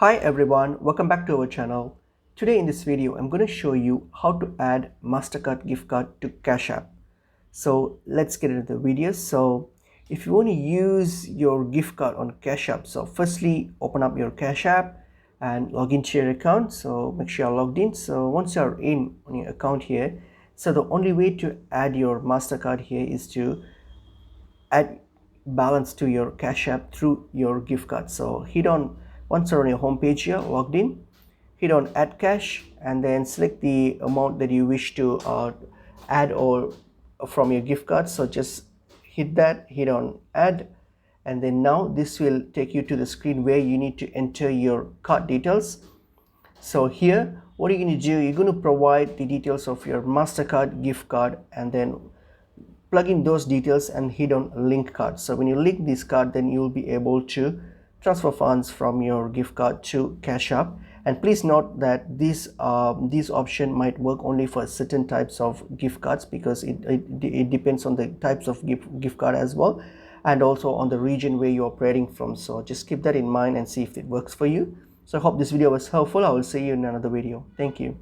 Hi everyone, welcome back to our channel. Today in this video, I'm going to show you how to add Mastercard gift card to Cash App. So let's get into the video. So if you want to use your gift card on Cash App, so firstly open up your Cash App and log into your account. So make sure you're logged in. So once you're in on your account here, so the only way to add your Mastercard here is to add balance to your Cash App through your gift card. So hit on, once you're on your home page here, logged in, hit on add cash and then select the amount that you wish to add or from your gift card. So just hit that, hit on add, and then now this will take you to the screen where you need to enter your card details. So here what are you going to do, you're going to provide the details of your Mastercard gift card and then plug in those details and hit on link card. So when you link this card, then you'll be able to transfer funds from your gift card to Cash App. And please note that this option might work only for certain types of gift cards, because it depends on the types of gift card as well, and also on the region where you're operating from. So just keep that in mind and see if it works for you. So I hope this video was helpful. I will see you in another video. Thank you.